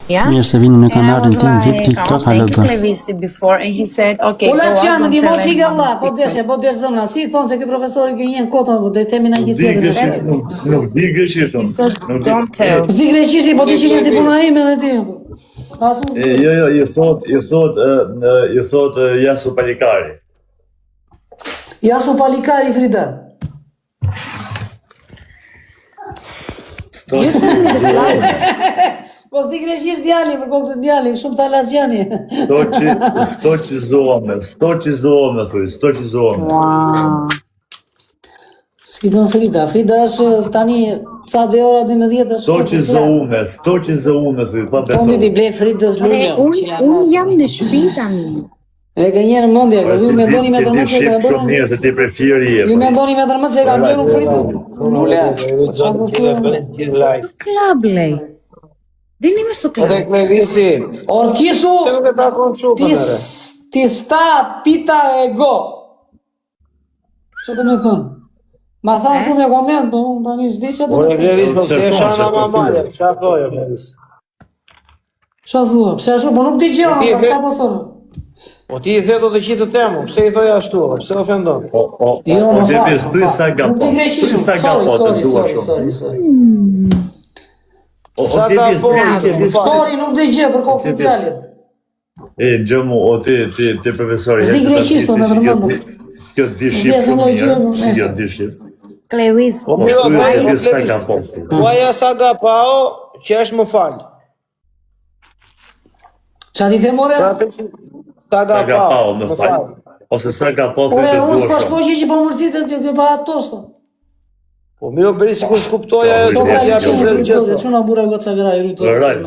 Yeah? Mirë se vini në And I kanalin was tim VIP like, TikTok, thank halo you, bë. Clevisi, before, and he said, okay, go Ula out, çanë, don't di tell mo çike anyone valla, on po TikTok. desh zëmra. Si thon se ky profesori gënjen kota, po do i themi na një tjetër. Nuk di greqisht. He said, don't tell. Zi greqisht, po ti që si puna ime edhe ti. Jo, i thot Jasu Palikari. Jasu Palikari Frida. You sent me the flowers. Po s'di greqisht djali, për kokë të djali, shumë talaxhani. Stoqizohme, stoqizohme. Wow. Si don Frida, Frida është tani ca dhe ora 12 është. Stoqizohme, pa Fondi ti blej Fridës lule. Unë jam në shtëpi tani. E ka njerë mendja, ka ju mendoni me tërmët se ka shumë mirë se ti preferi je. Ju mendoni me tërmët se ka blerë Fridës lule. Klablej. Dini me së klab. Clevisi. Orkisu, Nuk e takon çupën. ti sta pita e go. Që të me thënë? Ma thanë ku me koment, po unë tani s'di që të me Ore thënë. Clevis, po pse e shana mamale? Ç'a thoje Clevis? Qa thua? Pse ashtu? Po nuk di gjë, Ti sa the- ta po thënë. Po ti i the do të qitë temën, pse i thoje ashtu? Pse ofendon? Jo, më Clevis, falë, thuj më sa falë. gapo. Nuk di greqishëm, Thuj sa gapo të dua shumë. Sorry. Clevis, Sorry, nuk di gjë për kokë të djalit. Gjëmu, ti profesori. S'di greqisht, me tërmend. Kjo di shqip shumë mirë. Kjo di shqip. Clevis. Po miro, thuj po Clevis sa Clevis. gapo. Uaja sa gapao, që është më fal. Qa ti the more? Sa Sa gapao, gapao, më më fal. fal. Ose sa gapo se Ore, të unë dua s'ka shumë. shkoqe që po mërzitet kjo pa atosta. Po miro bëri sikur s'kuptoja ajo Po, që pra, po t'japë që- se gjësa. Çuna bura goca gra i rujtë. Raj.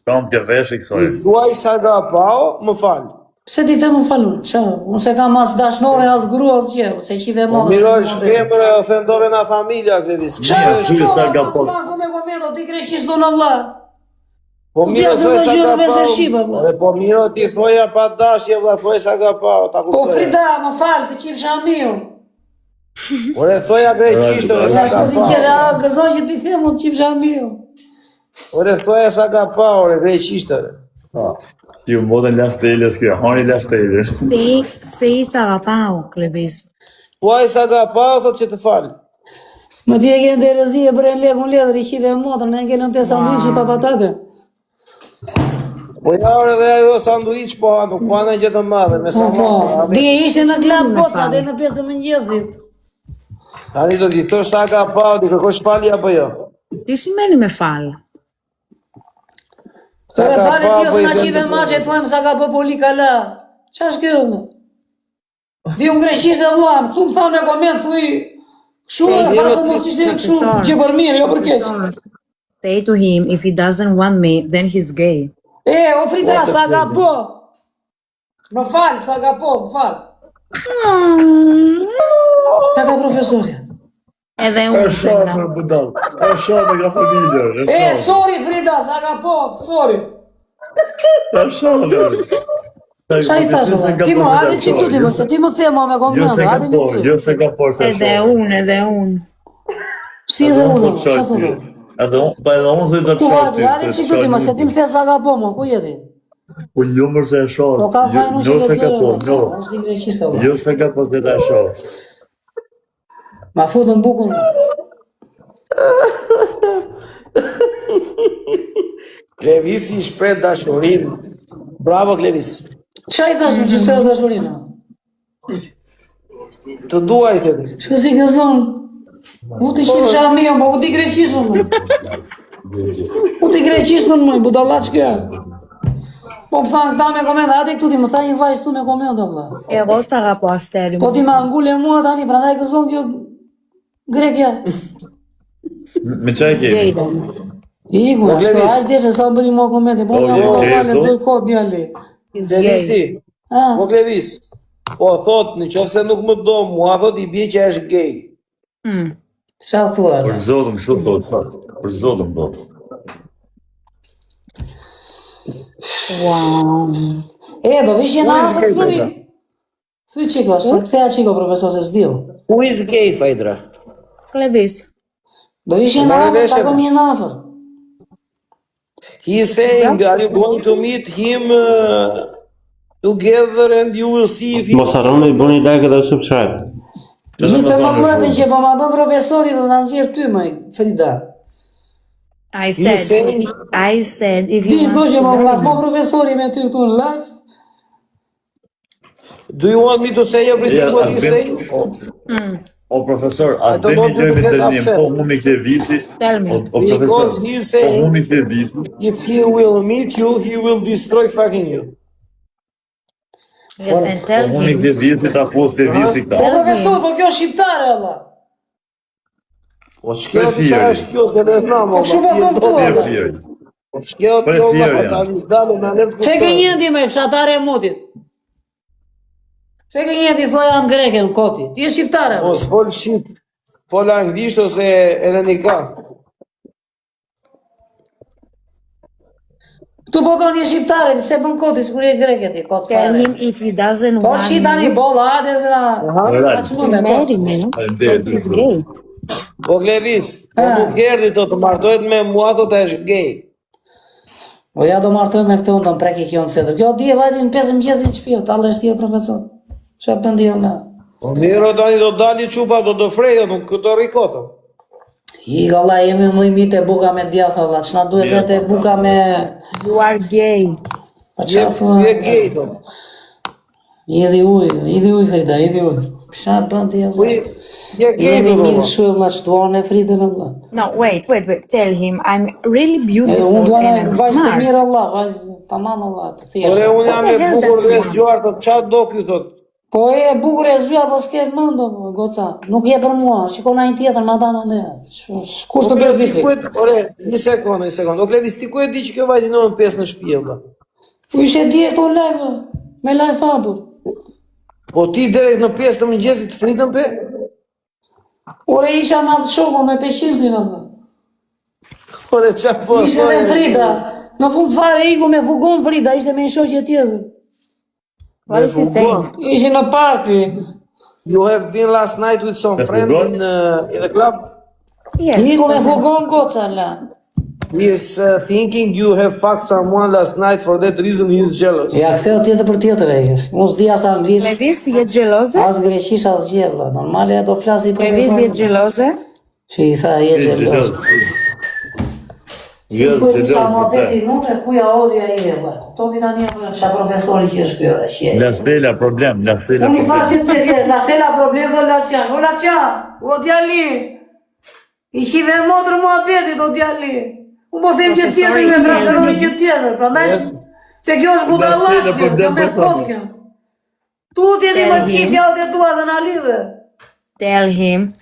Kam të vesh i I kësoj. thuaj sa gapao, më fal. Pse ti të më falun? Qa? Unë se kam as dashnore, as grua, as gjë, se qive Po modë. miro është femër e ofendove na familja, Clevis. Qa Mirë, është thuj sa qo? gapo. Po me komendo, ti greqisht do në vla. Po miro Vjen se thuaj do sa gjë me se gapao. shqipa, vlla. Ore po miro ti thoja pa dashje vlla, thuaj sa gapao, ta Po kuptoj. Frida, më falë, ti qif shamiu. Ore thoja greqisht ore Sa sa shko si gapao. qesha, gëzoj që ti themu të qif shamiu. Ore thoja sa gapao, ore greqisht ore. Ju modën las teles kjo, hani las teles. Ti si sa agapao, Clevis. Thuaj sa gapao, thot që të fal. Më ti e ke në rëzi e bërën lekun ledër, i qive e motër, ne e kelëm të sanduishi pa patate. Po ja ore dhe ajo sanduiç po ha, nuk ka në gjë të madhe me sa Po, di e ishte në klab Me goca, falë. dhe në 5 të mëngjesit. Tani do t'i thosh sa gapao, ti kërkosh falje apo jo? Ti si meni me falë? Sa Ore, dale gapao ti po ose i na qive them. ma që të thojmë sa ka po poli kala. Qa është kjo? Di unë greqisht e vla, këtu më thanë me koment, thuj, këshu e pasë mos ishte këshu, që për mirë, jo për keq. Say to him, if he doesn't want me, then he's gay. E, o Frida, sa ka po? Më falë, sa ka po, më falë. Qa ka profesorja? Edhe unë zemra. budal. E shoh nga familja. E, sorry Frida, sa ka po, sorry. E shoh. Qa i thash, valla? Ti mo, hadi që tu ti mo, se ti mo thema me Jo koment, se ka hadi po, një ty. jo se ka por se Edhe unë, edhe unë. Si edhe unë, qa thonë? Edhe unë, pa edhe unë zëjtë të Ku shoh hadi, hadi që tu ti mo, se ti më the sa ka po mo, ku jeti? Po jo mërë se e shoh. Po ka fajnu që Jo do se ka po, të jo. është i greqista, valla. Jo se ka po se ta shoh. Ma futën bukën. Clevis i shpret dashurin. Bravo Clevis. Qa i thash në që shpero dashurina? Të duaj thënë. Shko si gëzon. U të qif shamio, po u ti greqishën më. U ti greqishën më, budallat që kjo. Po më thanë këta me komenda, ati këtu ti më tha një vajzë tu me komenda, vlla. Εγώ στα αγαπώ αστέρι Po μου. ti ma ngule mua tani, prandaj gëzon kjo grekja. Me qaj Gay kemi? do. Iku, Po, ashtu, Levis. hajtë deshe sa bëri mua komente, po Po, një je, mua ke, vale, thot? të kod djali. He's gay. Clevisi. Ah, Po Clevis. Po thot, në qofë se nuk më do mua, thot i bje që është gay. qa thua? Për zotën, kështu thot, fat. Për zotën, po. Wow. E, do vish jena Who is apër gay, pluri. Petra? Thuj qiko, shpër këtheja qiko, profesor, se s'dio. Who is gay, Fajdra? Clevis. Do vish jena Mbare apër, veshe, ta kom mo. jena apër. He is saying, are you going to meet him together and you will see if he... Mos harroni bëni like dhe subscribe. Jitë më lëpin që po ma bën profesori do na nxjerr ty më, Frida. I said if you Digo want që to më marry vlas me më profesori me ty këtu në live. Do you want me to say everything what he say? O profesor, a don't dhe want mi to lëmi get të një, upset. po humi këtë visi, Tell me. o Because profesor, he is po saying, humi këtë visi, if he will meet you, he will destroy fucking you. Yes, and po tell humi him. këtë visi ta pos të visi Po këta. profesor, po kjo shqiptare Allah. Po ç'kjo Për çfarë është kjo se ne na Po çu po thon tu Për Allah. firë. Po ç'kjo Për ti Allah fjerë po tani dalë na lert Pse ke njëndi me fshatare e motit? Pse ke njëndi thua jam greke në koti? Ti je shqiptare. Po s'fol shqip, fol anglisht ose helenika. Tu po thon je shqiptare, pse bën koti sikur je greke ti, kot Tell fare. him if he doesn't Po want shi tani me bolla, hajde na çmune. marry me, then he's gay. Po Klevis, po nuk erdhi të martohet me mua thotë është gay. Po ja do martoj me këtë unë, do më preki kjo në setër. Kjo di e vajti në 5 mëngjesit në shtëpi, tallë është ti e profesor. Çfarë bën di unë? Po mirë tani do dali çupa do frejo, nuk do rikoto. I valla jemi më i mitë e buka me djathë valla, ç'na duhet vetë e buka me You are gay. pa Je çfarë je gay thotë. Idhi uj Frida, idhi uj. Çfarë bën ti Po valla? je gay Jemi mirë thotë. shumë valla, ç'duan e Fridën valla. No, wait. Tell him I'm really Unë beautiful duan and I'm vajzë të smart. mirë valla, vajzë tamam valla, të Ore thjeshtë. unë jam the e hell bukur does he dhe want? zgjuar thotë çfarë do ky thotë. Po e bukur e zgjuar, po s'ke mendë, goca. Nuk je për mua, shikon ai tjetër, madam ande. Kush të bëj visi? Ore, një sekond. O Klevis, ti ku e di që kjo vajti numër 5 në shtëpi valla? Po ishe dje këto live, me live apo? Po ti drejt në 5 të mëngjesit fritën pe? Ore isha me atë shoku me peqizin valla. Ore çfarë po? Ishte me Frida. Në fund fare iku me fugon Frida, ishte me një shoqe tjetër. What is he saying? Ishin në party. You have been last night with some friend in the club? Yes. Iku me fugon goca la. He is thinking you have fucked someone last night, for that reason he is jealous. Ja ktheu tjetër për tjetër e. Unë s'di as anglisht, Levis, je jealous? as greqisht, as gjë valla. Normale do flasi për Levis, je jealous? Që i tha je xheloz. Ku isha muhabeti nuk e kuja odhja i e valla. Toti tani apo çka profesori që është ky edhe që. La stela problem, la stela Unë i problem. thashë të tjerë, la stela problem dhe Laçan. O Laçan, o djali. I shive motrë muhabeti do djali. Unë po them që tjetër me transferoni që tjetër. Prandaj se kjo është budallaç, kjo me kot kjo. Tu ti më çif fjalët e tua dhe na lidhe. Tell him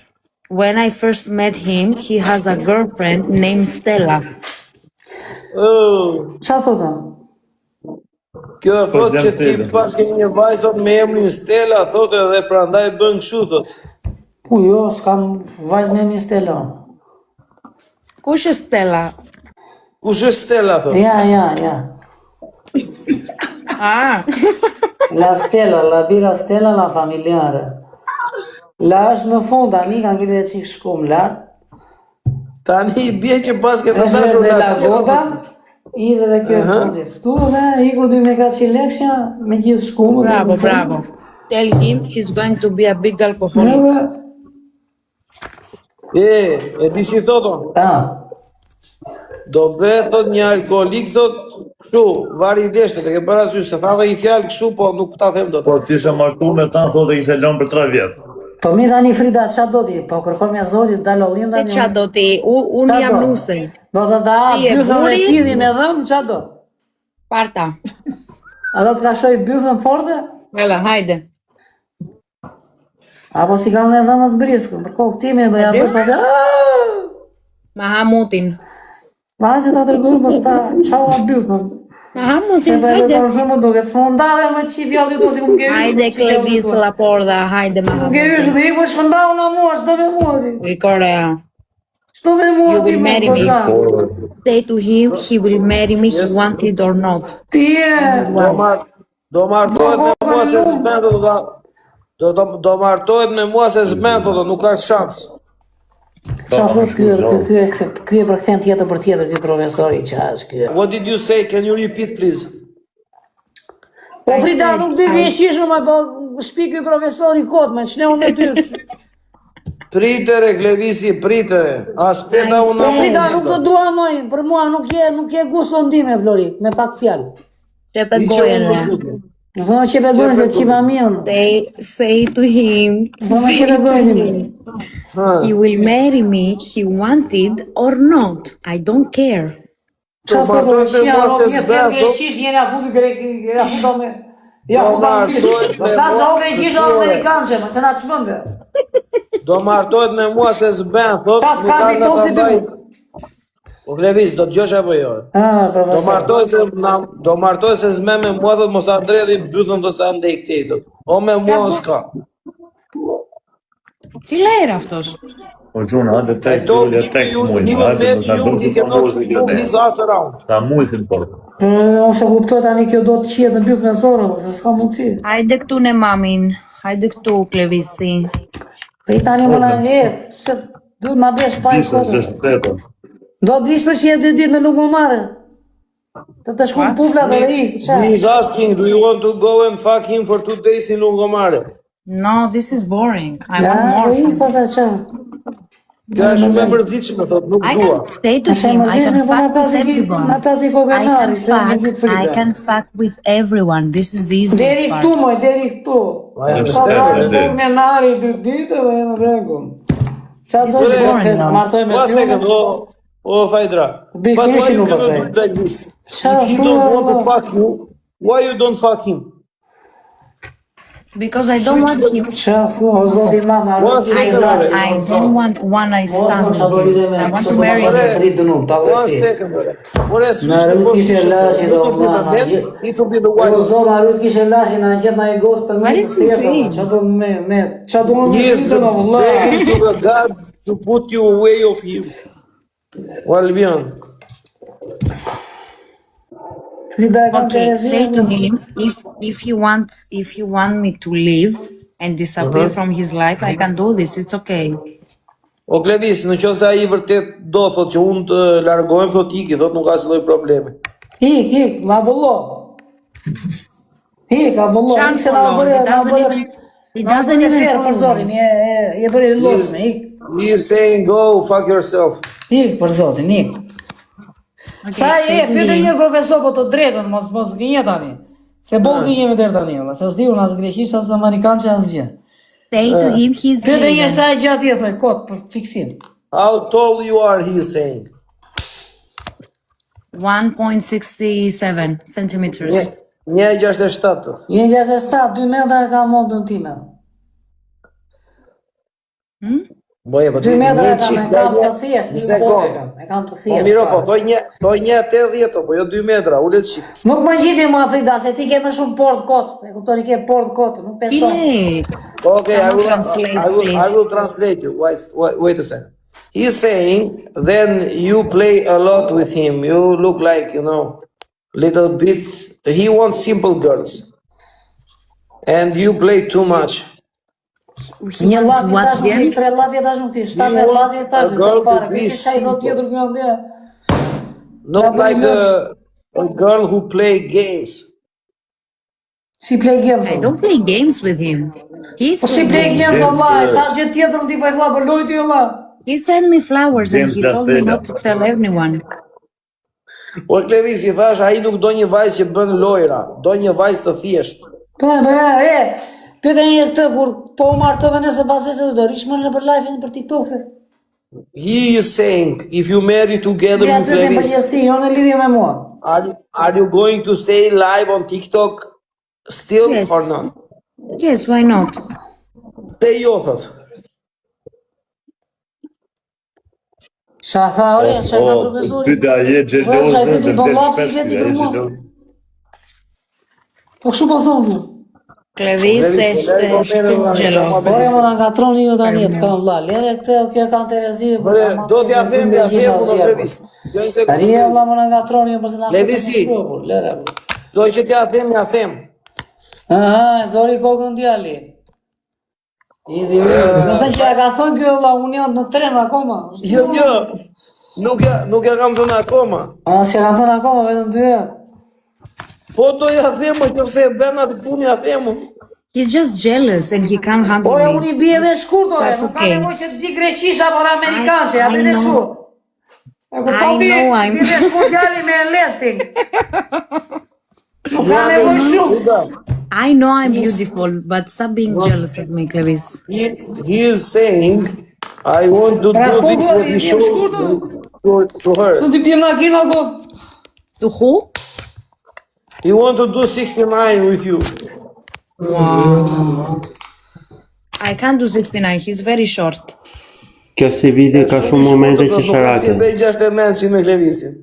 when I first met him, he has a girlfriend named Stella. Qa thota? Kjo e thotë që ti Stella. pas ke një vajzë me emrin Stella, thotë edhe prandaj bën kështu thotë. Po jo, s'kam vajzë me emrin Stella. Kush është Stella? Kush është Stella thotë? Ja. Ah, La Stella, la bira Stella, la familjare. La është në fund, tani kanë ngritë e qikë shkum lartë. Tani i bie që pas ke të Është dashur dhe la last goda, i dhe kjo e fundit. Tu dhe iku 2.400 lekshja me gjithë shkumë. bravo. Tell him he's going to be a big alcoholic. Edhe, E di si thotë? Do bëhet thot një alkoolik thot kështu, vari i deshte, e ke parasysh se thave një fjalë kështu, po nuk ta them dot. Po ti ishe martu me ta, thotë kishe lënë për 3 vjet. po mi tani Frida, qa do ti? Po kërkon me zotit, dalë ollim E qa do ti? Unë jam nuse. Do të da Ti je bysën dhe buri? pidhi me dhëm, qa do? Parta. A do të ka shoj bysën forte? Vela, hajde. Apo si kanë dhe dhëmët brisku, për kohë këtime do ja bësh pasë, Ma ha mutin. vajse ta tërgurë më sta, qau a bysën. Ma ha Se mutin, për e hajde. për shumë duket, s'mo ndave më qi fjallit do si ku më ke Hajde, Klevis, la porda, hajde ma ha Më ke mutin. yshë, me i po shkëndau nga mua, shdo me mua ti. Rikorea. Shdo me mua You ti will me marry me. këta. Say to him he will marry me, he wanted or not. Ti e, Do martohet me mua se s'bën do martohet me mua se s'bën do nuk ka shans. Qa thot ky e përkthen tjetër për tjetër, ky profesori, qa është ky? What did you say? Can you repeat, please? Po Frida, nuk di greqishëm, po shpi ky profesori kot, me çneu me ty. Pritere, Klevisi, pritere. Aspetta Ai, una Po Frida, momento. nuk të dua moj, për mua nuk je guston time, Flori, me pak fjalë. Qepet Dice gojën. uno ja. tutto. Nuk thonë që begojnë se qiva mi unë. Say to him, Po me që begojnë time. he will marry me, he wanted or not. I don't care. Qa Po, thot, martohet me shia, mua se ro, një s'bën, greqish, jeni a futi ja futa me... Ja Po, futa me martohet bishë. me Do thasë mua o greqish o se amerikanë që, më se na të shmënde. Do martohet me mua se s'ben, thot, Qatë nuk ka ka mi nga tosti ta të baj. mu. Po Klevis, do t'gjosh apo jo? Do martohet se s'me me mua, thot, mos andredhi bythën do sa ndej këtej, thot. O me mua s'ka. Cila era αυτός? O gjuna, hajde I tek told Julia, him tek you, mujnë, he will hajde let do ta you, bëjmë he si cannot famosi move his ass around. Ta mujtin por. Unë se kuptoj tani kjo do të qiet në byth me zorë, se s'ka mundësi. Hajde këtu në mamin. Hajde këtu, Klevisi. Po i tani më na se duhet ma besh pa i Disa kodë. 68. Do të vish për që 2 ditë në lungomare. Të shkon publa dhe i, qa? He is asking, do you want to go and fuck him for 2 days in Lungomare? No, this is boring. I want Ja, more i from posa qa? Kjo është shumë e mërzitshme, thot, nuk I dua. can say to Ashe him, I mërzishme, can po na fuck with plasi everyone. kokenari, se me zit I Frida. can fuck with everyone. This is the easiest Deri part. këtu, moj, deri këtu. I Sa understand, vrash Ede. kokenari 2 ditë dhe e në regull. Sa do This is të boring, no? martoj me One second, ty. oh Fajdra. Big But why Christian you nuk cannot pasaj. do it like this? Qa If he thua, don't want to Allah? fuck you, why you don't fuck him? Because I don't want him. Qa thua, o zoti mama, One second, I don't want one night stand with him. I want to marry him. One second, brother. Ore, Në switch the rrët kishe position. lashi, You do to be the vëlla, man, he to be the O wife. zona, rrët kishe lashi, na gjet na i gostë të What mirë, is he saying? qa do qa do më He is të në vëlla. begging to the God to put you away of him. Albion. Frida e kam Okay, say to Terezia. him if he want me to leave and disappear from his life, I can do this. It's okay. O Klevis, në qoftë se ai vërtet do thot që unë të largohem, thot iki, thot nuk ka asnjë lloj problemi. Hik, ma vëllo. Hik, a vëllo, hik se na bërë, He doesn't even ferë follow për me. zotin, je bërë i losme, hik. He is saying go fuck yourself. Hik për zotin, hik. Sa say to pyete him. një profesor po të drejtën, mos gënje tani. Se bo gënjemi deri tani, valla, se s'di unë as greqisht as amerikan që as gjë. Say to him he's Pyete një vegan. sa e gjatë je thoj kot për fiksim. How tall you are, he is saying. 1.67 centimeters. 1.67. Je 67, 2 metra ka mondën time. Boje, po 2 metra një kam, çik, e kam të thjesht, një një pove sekond. kam, e kam të Po thjesht. miro, po pa. thoj 1.80, po jo 2 metra, ulet çik. Nuk më gjiti mua Frida, se ti ke më shumë port kot, e kuptoni ke port kot, nuk pe shumë. Hey, Okay, Someone I will translate you. Wait a second. He's saying then you play a lot with him. You look like, little bit. He wants simple girls. And you play too much. he Një wants llafi what tash nuk ti, games? 3 llafi tash nuk ti, 7 You llafi want tash a girl nuk fare, to be këtë çaj do simple. tjetër kjo ndje. Not Yeah, like a girl who play games. Si play games. I don't play games with him. He's Po si play games valla, tash gjë tjetër nuk ti po i thua për lojti valla. He sent me flowers and Games he told me Dastela. not to tell everyone. O Klevis i thash, ai nuk do një vajzë që bën lojra, do një vajzë të thjeshtë. Po, pyete një herë këtë kur po u martove nëse pas se do rish më në për live-in për TikTok se. He is saying if you marry together Ja with pyetën për Klevis, gjithësi, jo në lidhje me mua. are you going to stay live on TikTok still Yes. or not? Yes, why not? Say jo thot. Sa tha ore, sa tha profesori. Pyta je Ore, sa xheloze, ti bon lapsi veti për mua. Po kështu po thonë. Klevis është shumë xhelos. Ore më na ngatroni ju tani të kam vlla. Lere këtë, kjo kanë Terezi. Bre, do t'ja them unë Klevis. Jo një sekondë. Tani valla më na ngatroni për se na. Levisi. Lere. Do që t'ja them, ja them. Aha, zori kokën djali. Më thënë që ja ka thënë kjo la, unë jam në tren akoma. Jo, nuk ja kam thënë akoma. Si ja kam thënë akoma, vetëm 2 herë. Po do ja themu, nëse e bën atë punë ja themu. He's just jealous and he can't handle Ore, me. unë I bie edhe shkurt, ore, That's nuk ka okay. nevojë që të di greqisha për amerikançe, ja bie kështu. E kupton ti? know, I'm- Bie shkurt djali me lesting. Nuk ka nevojë shumë. I know I'm beautiful, but stop being jealous of me, Clevis. He is saying, I want to Pra, do po, this bro, what I you bie show shkurt. to her. Në të bie makina po. To who? He want to do 69 with you. I can't do 69, he's very short. Kjo si vidi ka shumë momente që Si sharaken. bëj 69 me Klevisin.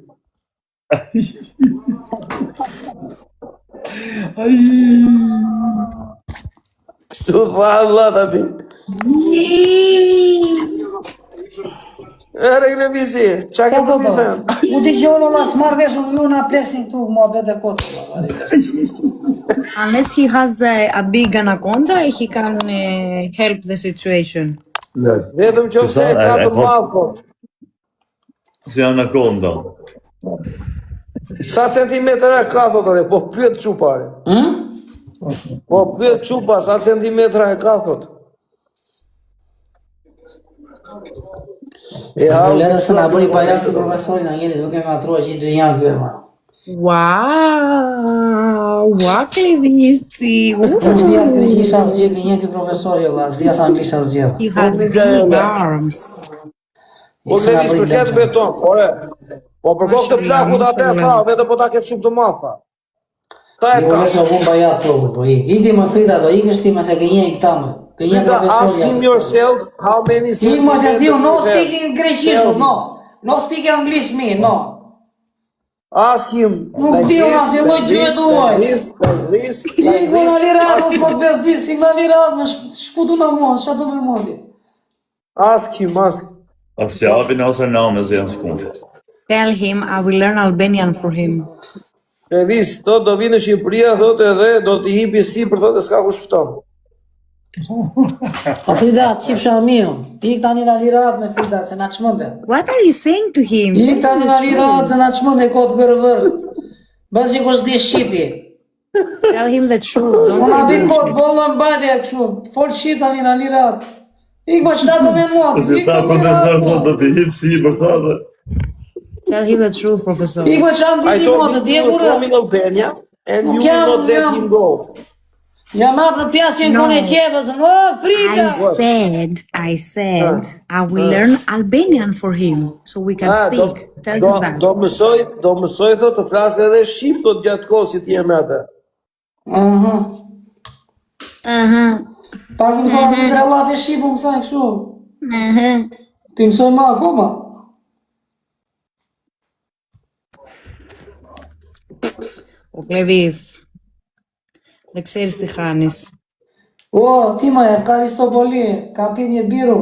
Kështu tha Allah tati. Ere Klevisi, qa ke për t'i thënë? U t'i gjonë Allah s'marrë veshën ju na pleksin këtu, mua bete kotë. Unless he has a big anaconda, he can help the situation. Vetëm që ose Sa, ka e të po- malkot. Si anakonda. Sa centimetra ka thotore, po pyet qupare. Po pyet qupa, sa centimetra e ka thot. E Lere se na bëri pajat këtë profesorin, a njeri duke me atrua që I dy janë këve, ma. Wow, Clevisi. Unë s'di as greqisha asgjë, që një këtë profesori, Allah, s'di as anglisha asgjë. He has big arms. Po Klevis për këtë beton, ore. Po për kohë të plakut atë tha, vetë po ta ketë shumë të madh tha. Ta e I ka. vole se unë pajat po I. Iti më frita do, I kështi me se kënje I këta më. Kënje Ask him profesori. yourself how many I më që centimeters zio, no you have. speaking greqisht, no. No speaking English me, no. Ask him Nuk like di, this, unë asnjë lloj like gjë this, duaj. like this, like this, I like në this. lirat, Ask mos po him. bezdi, si në lirat, me shkutu në mua, që do me modi. Ask him, ask. Ose japin ose namës janë s'kunshës. Tell him I will learn Albanian for him. Klevis, do vinë në Shqipëria, thotë edhe do t'i hipi si për thotë s'ka ku shpëton. Po Frida, qifsha miu, ik tani në lirat me Frida, se na çmënde. What are you saying to him? Ik Tell tani him në the lirat, truth. se na çmënde kot gërvër. Bazi kur s'di shqipti. Tell him the truth. Don't Ona say big bullshit. kot bollën bade kështu. Fol shqip tani në lirat. Ik më çta do me modi. Si ta profesor do t'i hip si për thotë. Tell him the truth, professor. Ik më çam I di told modi, him ti e you will kurrë. come in Albania and you Nuk will jam, not let jam. him go. Ja ma për pjasin No. kone qepës, o Frida! I said, I will learn Albanian for him, so we can speak. Tell him that. do mësoj thotë të flasë edhe shqip thotë gjatë kohës si ti je me atë. Pak mësoj në tre lafe shqipu mësoj kështu. Ti mësoj ma akoma. Ο Κλεβής. Δεν ξέρεις τι χάνεις. O, ti ma, ευχαριστώ πολύ. Kam pi një biru.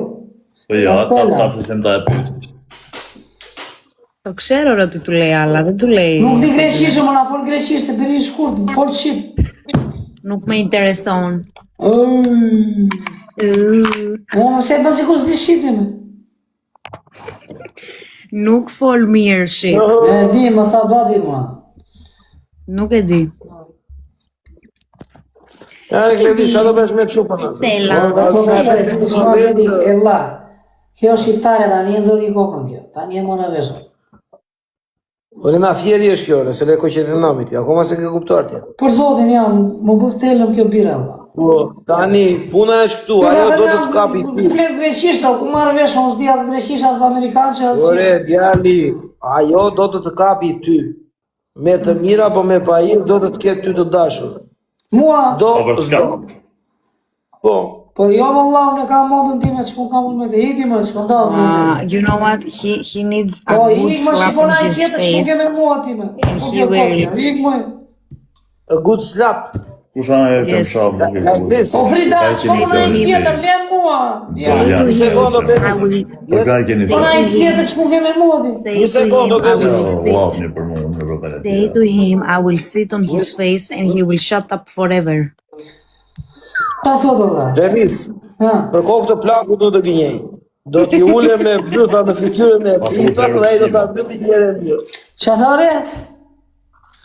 Po ja, Stella. ta përsen ta e pyet. Το ξέρω ρε ότι του λέει άλλα, δεν του λέει. Nuk di greqishë, më na fol greqishë, se biri shkurt, fol shqip. Nuk me intereson. Unë se pasi kur s'di shqipti me. Nuk fol mirë shqip. E di, më tha babi mua. Nuk e di. Ja, Klevis, çfarë do bësh me çupën atë? Stella. Profesore, ti të shma vedi, e la. Kjo shqiptare tani e nxori kokën kjo. Tani e mora veshën. Ore na fjeri është kjo, se le koqetin namit, akoma se ke kuptuar ti. Për zotin jam, më bëf telëm kjo bira, valla. Po, tani puna është këtu, ajo do të të kapi ti. Flet greqisht, ku marr veshën, s'di as greqisht, as amerikanë, as Ore, djali, ajo do të të kapi ty. Me të mira apo me pajim do të të ketë ty të dashur. Mua, Do, Po për çka? po, po jo valla, unë kam modën time, çku kam unë me të hiti më, shkondau ti. You know what? He needs a Po, good ik më slap shikon on ai his tjetër çku ke me face. mua time. And he will. Ik më. a good slap. Kush anë e që më shabë nuk e Like this. Po Frida, Ai që çku një na ai të tjetër, le mua. Ja. Ja, Një sekondo, I Klevis. will për ka keni Po na ai tjetër çku ke me mua ti. say Një to sekondo, him, I will Klevis. sit. Vapni për mua, në rrugën e Say tjera. to him, I will sit on his face and he will shut up forever. Pa thot olla. Levis, Ha. për kokë të plaku do të gënjej. Do t'i ule me blytha në fytyrën e pizza dhe ai do ta mbylli njëherë mirë. Qa thore?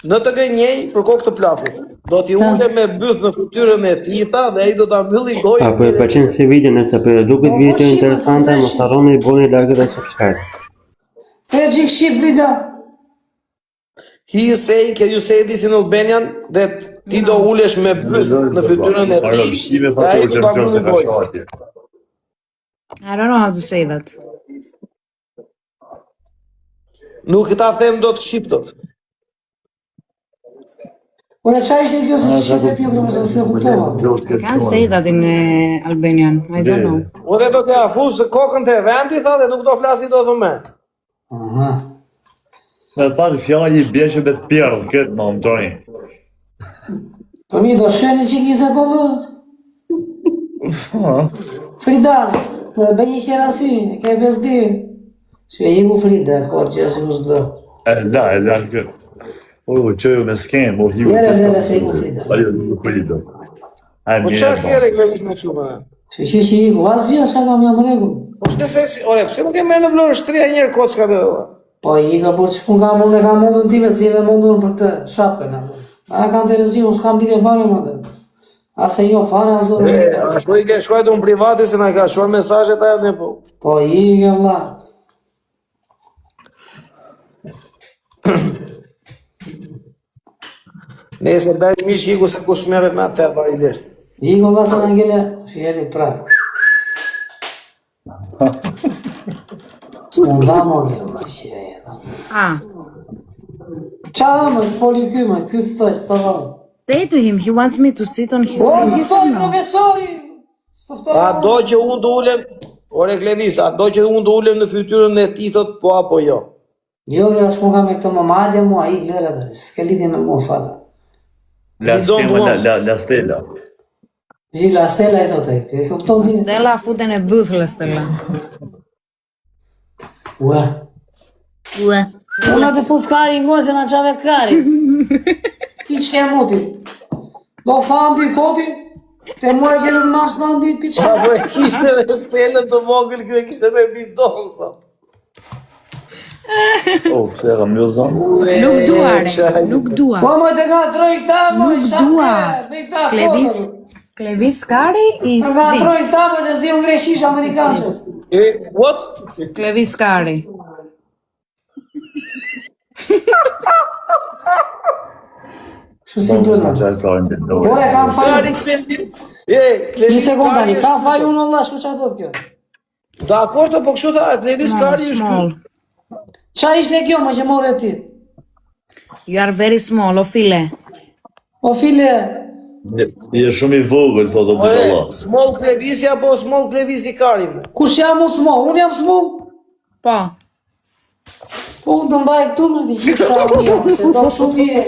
Në të gënjej për kokë të plakut. Do t'i ule me byth në fytyrën e tita dhe ai do ta mbylli gojën. Ako e pëlqen si video, nëse për duket video interesante, mos harroni bëni like dhe subscribe. Thre qik shqip Frida. He is saying, can you say this in Albanian? That ti do ulesh me byth në fytyrën e tij dhe ai do ta mbylli gojën. I don't know how to say that. Nuk ta them dot shqiptot. Ora qa ishte kjo se shqip e ti profesor, se kuptova. I can't say that in Albanian. I don't know. Ore do të afus kokën të vendi, tha dhe nuk do flasi do të me. Aha. Me pat fjallë i bje që be të pjerdh këtë më mëtoni. Po mi do shkeni që kise kollë? Frida, me dhe bëj një qerasi, e ke bezdi. Që e iku Frida, kohë që jasi u zdo. E la këtë. O, qëju me skem, o hiu. Lere se iku Frida. Ajo, nuk Frida. Po qa kjere Klevis me qume? Që që iku, asgjë, qa kam jam regull. Po shte se si, ore, pëse nuk e me në vlorë shtria njërë kocka dhe dhe? Po i ka por që pun ka mundë, ka mundën time të zime mundën për këtë shapën. A kanë të rëzgjë, unë s'kam lidhje fare më dhe. Ase jo fare, as do dhe. Ashtu i ke shkojt unë privati se na ka shuar mesajet ajo në po. Po i ke vla. Nese bërë mi shiku se ku shmeret me atë varilisht. I ke vla se në ngele, që jeli prap. S'mon da më kjo, më që e jetë. Ah, Qa më, foli ky më, ky të thoj, s'të vërë. say to him. He wants me to sit on his O, face. s'të Yes or thoj, no? profesori! S'të thoj, A do që unë të ulem, ore Klevis, a do që unë të ulem në fytyrën e ti thot po apo jo? Jo, s'po ka me këtë më madje mua, i lere dhe, s'ke lidhje me mua fala. La You don't skema, want. la stella. Gjila, Stella i thotë, e këpton ti? Stella futen e bëthle, Stella. Ue. Ue. Unë të pus kari ngoj se në qave kari. Pi që ke muti. Do fandi koti, te mua që në mash fandi, pi që. Apo e kishte dhe stelën të vogël, kjo e kishte me bidon, sa. O, pse e kam jo zonë? Nuk dua, nuk dua. Po më të ka troj këta, më Nuk shakë, dua. vejta Klevis, kodër. Klevis Kari is Më ka troj this. këta, më që s'di unë greqish amerikanës. What? Klevis Kari. Shu si përna. Ore, kam faj. Kari Klevis. Klevis Një sekundë tani, Kari kam faj është. unë Allah, shku qa thot kjo. Dakor, po kështu ta, Klevis Kari është Small. ky. Qa ishte kjo më që more ti? You are very small, o file. O file, Je shumë i vogël, thot o Ore, budalla. small Klevisi apo small Klevisi Kari me? kush jam u smull? Unë jam smull? Po. Po unë të mbaj këtu me t'i gjithë qa unë jam, e do kështu ti e.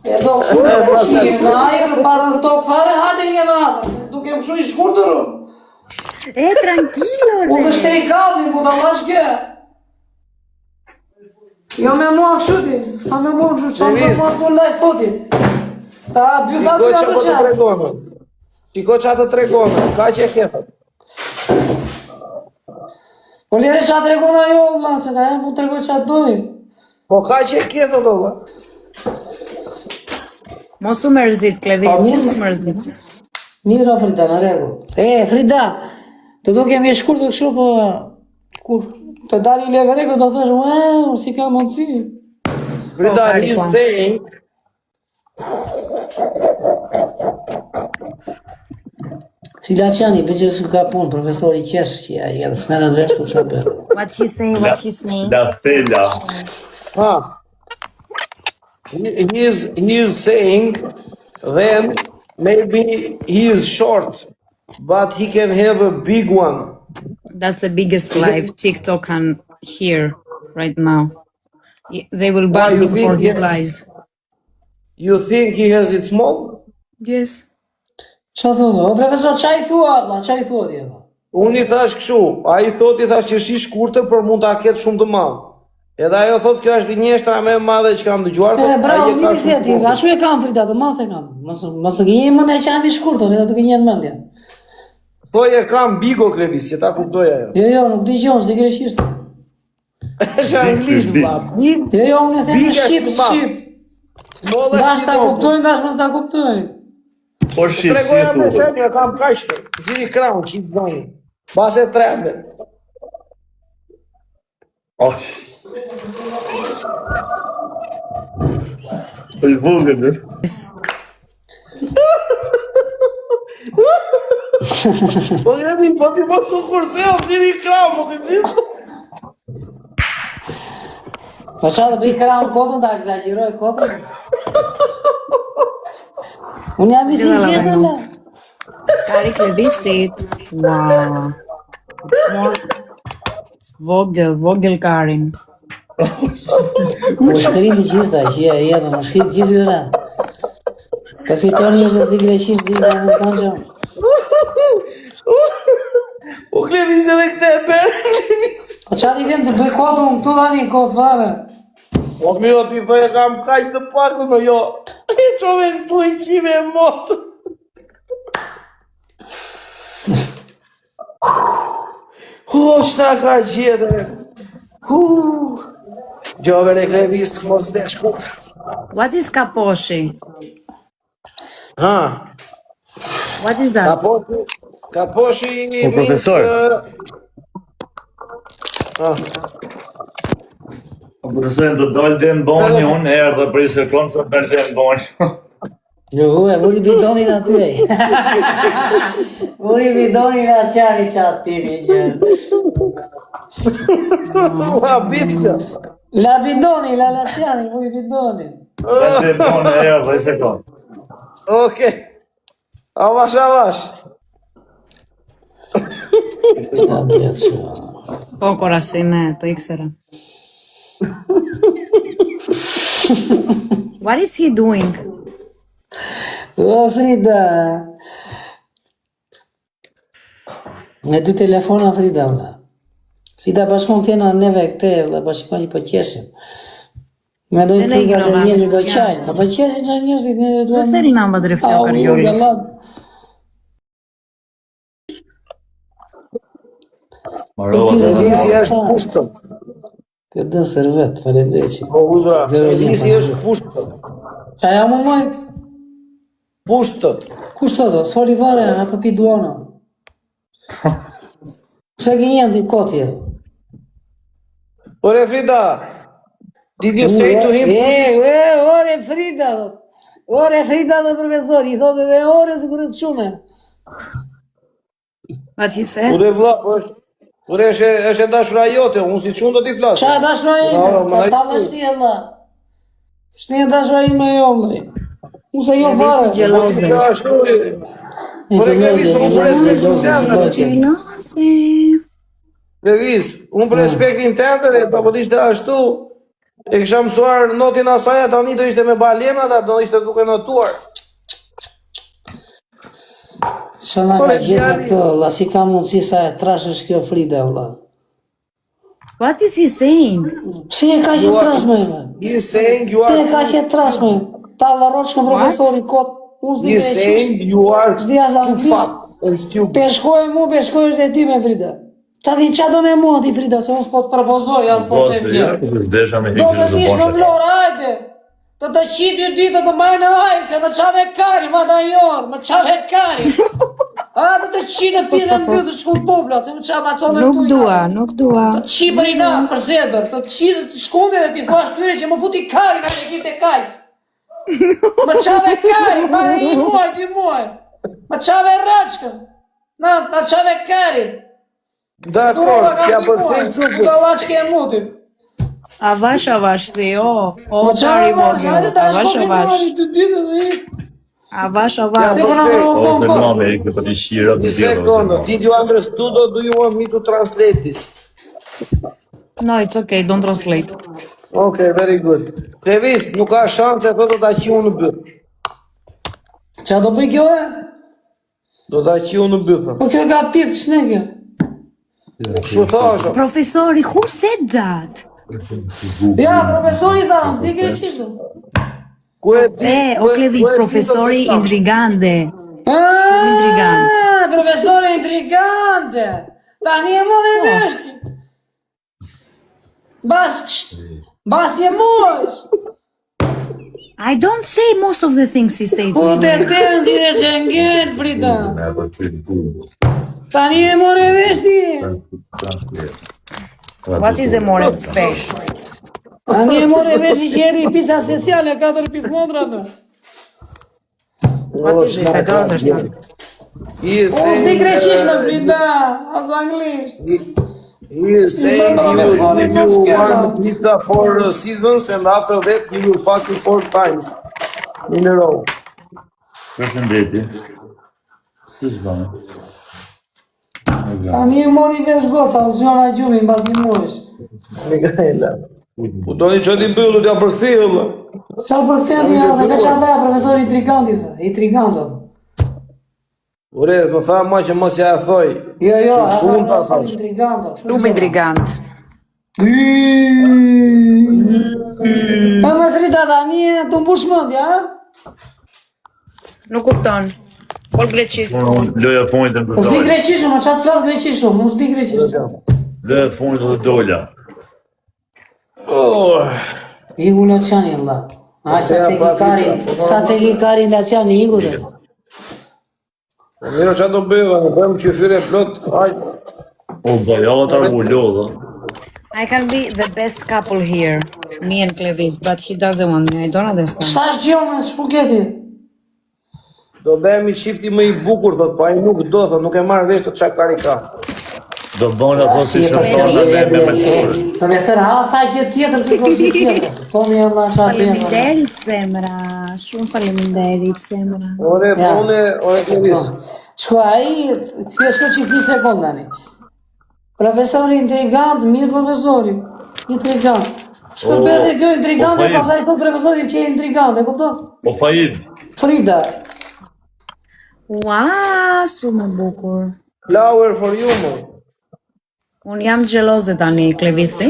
E do kështu e po shi e në ajer, parë në tokë fare, hajde një në apë, se duke më shu i shkurtërë. E, tranquilo, Unë të shteri kabli, mu të allash kë. Jo me mua kështu ti, s'ka me mua kështu, qa më të Levis. mua të lajt poti. Ta bjutha Shiko të që atë po të qa. tregonë. Shiko që atë tregonë, ka që e ketët. Po lere qa të regona jo, vla, që ka e mu të regoj qa të dojë. Po ka që e ketët, olla. Mos u mërzit, Klevis, Po, mirë. mos u mërzit. Mira Frida, në regu. Frida, të do kemi e shkur të këshu, po kur të dali leve regu, do thësh, wow, si ka mundësi. Frida, Kari, you po. saying, Si Laciani, bëgjë s'u ka punë, profesori qesh, që ja, i edhe smenët veshtu që bërë. What he say, what he's saying. La stella. he is saying, then maybe he is short, but he can have a big one. That's the biggest live TikTok can hear right now. They will Why, ban you him for think- his yeah. lies. You think he has it small? Yes. Qa thotë? O profesor, qa i thua, abla, qa i thua ti, abla? Unë i thash kështu, a i thot i thash që është i shkurtër, për mund ta ketë shumë të madh. Edhe ajo thot kjo është gënjeshtra më e madhe që kam dëgjuar. E, bravo, ai e një ka iniciativë, shumë. ashtu e kam Frida, të mathe kam. Mos të gënjej më ne që jam i shkurtër, edhe të gënjen mendja. Thoj e kam bigo Klevis, që ta kuptoj ajo. Jo, nuk di gjon, s'di greqisht. Është anglisht vlla. Jo, unë e them në Biga shqip, është madh. shqip. Mollë. Dash ta kuptojnë, dash mos ta kuptojnë. Po shqip, si Tregoja me thuhet. shenja, kam kaq të. Ziri kraun që i bëjnë. Base 13. Ay. është vogël, ne? Po jemi, po ti mos u kurseo, ziri kraun, mos i zirë. Po qa të bëj kraun kotën, ta exageroj kotën. Unë jam i sinqertë, la. Kari Klevisit. Wow. Vogël Karin. Po shkrim të gjitha, që e jetë, më shkrit gjithë jëra. Po fitoni ju se s'di greqisht, di nga në s'kanqëm. O Klevis edhe këte e bërë, Klevis. Po qa t'i them të bëj kotën, këtu tani kotë fare. O miro ti thoj e kam kaq të pak në jo. E qove këtu i qive e motë. Shna ka gjetë. Gjove në Klevis, mos të shkur. What is kaposhi? Ha, What is that? kaposhi Po, profesor. Profesor, do dalë dhe mbani, unë erdhe për i sekundë, se dalë dhe mbani. Jo, e vuri bidonin aty e. Vuri bidonin a qari qatë tiri një. Ma bitë. La bidoni, la qari, vuri bidonin. Dalë dhe mbani, erdhe i sekundë. Okej. Avash. Ta bjetë që. Po, korasi, ne, to ήξερα. What is he doing? O, Frida. Me dy telefona Frida, vla. Frida bashkon tjena neve këte, vla, bashkon një po qeshim. Me dojnë Ne Frida që ignora, njerëzit do ja. qajnë. Po do qeshin që njerëzit ne do Δεν θέλει να παντρευτεί ο Καριόλης. Marova dhe Elisi është pushtën. Këtë servet, falendeqi. Po udra, Zero Elisi një, është pushtën. Qa jam u maj? Pushtët. Kush të do? Soli vare, apo pi duana? Pse gjenjen t'i kotje? Ore Frida, did you say to him? Ore Frida, do. Ore Frida dhe profesori, i thotë edhe ore si kërët qune. What he said? Ure vlla, ure është e dashura jote, unë si çun do t'i flas. Qa e dashura ime? Ka talë është një dhe. Shtë një dashura ime jo, mdri. Unë se jo fare. Gjeloze. Ashtu. Ore Klevis, unë për respektin tëndër. Gjeloze. Klevis, unë për respektin tëndër, e po ishte ashtu. E kisha mësuar notin asaj, tani do ishte me balena dhe do ishte duke notuar. Qa nga ka gjithë këto, la si ka mundësi sa e trash është kjo Frida, vla. What is he saying? Pse e ka që trash me me? He's saying you Te are e ka që trash me? Ta larot shkën profesori kot, unë s'di He's saying you are S'di as too anglisht. fat and stupid. Peshkoj është e ti me Frida. Qa di qa do me mua ti Frida, se unë s'po të propozoj, as po Po, të se më ja, gjë. desha me Do hiqë të dhe pish më boshe. vlorë, hajde! Të qitë 2 ditë të marrë në hajë, se më qave kari, ma da jorë, më qave kari. A, të qitë në pidhe në bjutë të shku poplat, se më qave ma qonë Nuk dua, nuk dua. Të qitë për i natë, për zedër, të qitë të shkunde dhe ti thash tyre që më futi kari nga të kite kajtë. Më qave kari, ma dhe 1 muaj, 2 muaj. Më qave rraqën. Na, më qave kari. Dakor, kja përfejnë Do qukës. laçke e mutim. Avash, thi, o Po qari hajde vogël. ta shko Avash. për 2 ditë dhe i. Avash. Se Ja, po na po, Po, provokon dhe kot. mame, e këtë për të shira të Një zjedhë. sekundë, did you understood or do you want me to translate this? No, it's okay, don't translate. Okay, very good. Klevis, nuk ka shanse ato do ta qiu në byt. Qa do bëj kjo e? Do ta qiu në byt. Po kjo ka pith shneke. Shu thashë. Professori, who said that? Ja, profesori tha, s'di greqisht. Ku e di? O Klevis, profesori intrigante. Ah, profesori intrigante. Tani e more vesh. Bas je mosh. I don't say most of the things he say to Po te me. dire që ngel, Frida. Never treat good. Tani e more vesh ti. What is a more fish? Tani e more vesh që erdi pizza speciale, 4 pizmotra të. What is this? I don't understand. He is Po saying, s'di greqisht me Frida, as anglisht. he is saying you want pizza for seasons and after that you will fuck you 4 times in a row. Përshëndetje. Si s'bane? Tani e mori vesh goca, u zgjona gjumin mbas një muesh. Mikaela. Po doni që ti bëllu t'ja përkthej valla. Qa përkthejnë të janë dhe veçantaja profesori intriganti dhe, intrigant dhe. Ure, po tha ma që mos ja e thoj. Jo, Shumë ta profesori thash. intrigant dhe. Shumë intrigant. E me Frida tani e të mbush mendja, ha? Nuk kupton. Por greqisht. Unë loja fonit Po s'di greqisht, ma qatë flas greqisht, mu s'di greqisht. loja fonit dhe dola. I gu Laçani, Allah. Aj, sa te likarin Laçani, i gu dhe. Miro që do bëjë, në bëjmë që fyre plot, hajt. O bajata u lodha. I can be the best couple here, me and Klevis, but he doesn't want me. I don't understand. Sa është gjome, shpuketi? Do bëhemi shifti më i bukur, thot, pa i nuk do, thot, nuk e marrë vesh të qa karika. Do bëna thot si shëfona me mesore. Të me thërë, ha, tha që tjetër këtë të tjetër. Toni e Allah qa bëjë. Faleminderit zemra, shumë faleminderit zemra. Ore, ore Klevis. Shko, aji, kjo shko që 2 sekundani. Profesori intrigant, mirë profesori. Intrigant. Shko bëhet e kjo intrigant e pasaj të profesori që e intrigant, e kupton? O Faid, Frida. Ua, shumë bukur. Flower for you, mo. Unë jam gjeloze tani, Klevisi.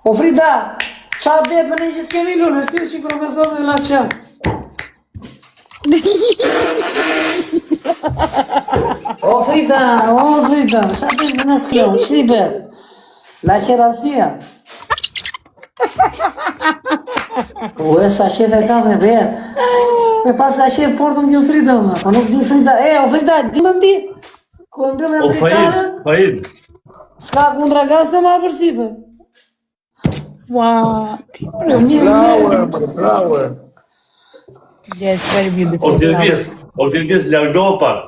O Frida, qa bëhet më ne që s'kemi lunë, është ti që profesor dhe la qa. O Frida, qa bëhet më ne s'kemi, që i bëhet? La qerasia. O e sa qef e ka se bëhet. Me pas ka qef portën kjo Frida, ma. Po nuk di Frida, o Frida, di në ndi? Kër mbëllën o dritare, Faid. s'ka kundra gaz të ma përsipe. Wow. Flower. Yes, very O beautiful. Gilgis, largo pak.